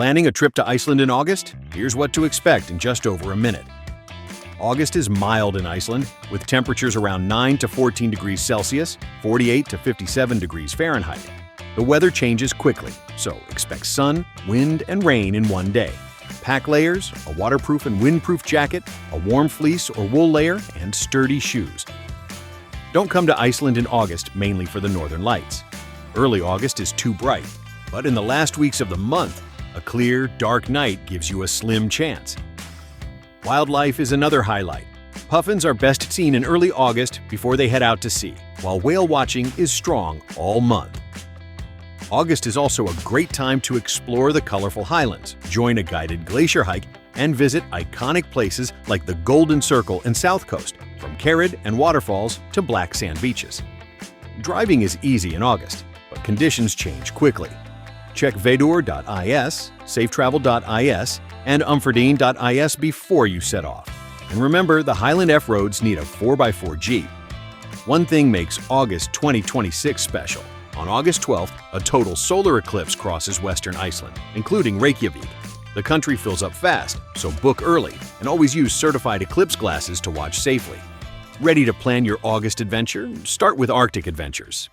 Planning a trip to Iceland in August? Here's what to expect in just over a minute. August is mild in Iceland, with temperatures around 9 to 14 degrees Celsius, 48 to 57 degrees Fahrenheit. The weather changes quickly, so expect sun, wind, and rain in one day. Pack layers, a waterproof and windproof jacket, a warm fleece or wool layer, and sturdy shoes. Don't come to Iceland in August mainly for the northern lights. Early August is too bright, but in the last weeks of the month, a clear, dark night gives you a slim chance. Wildlife is another highlight. Puffins are best seen in early August before they head out to sea, while whale watching is strong all month. August is also a great time to explore the colorful Highlands, join a guided glacier hike, and visit iconic places like the Golden Circle and South Coast, from Carrid and waterfalls to black sand beaches. Driving is easy in August, but conditions change quickly. Check vedur.is, safetravel.is, and umfordine.is before you set off. And remember, the Highland F-roads need a 4x4 Jeep. One thing makes August 2026 special. On August 12th, a total solar eclipse crosses western Iceland, including Reykjavík. The country fills up fast, so book early and always use certified eclipse glasses to watch safely. Ready to plan your August adventure? Start with Arctic Adventures.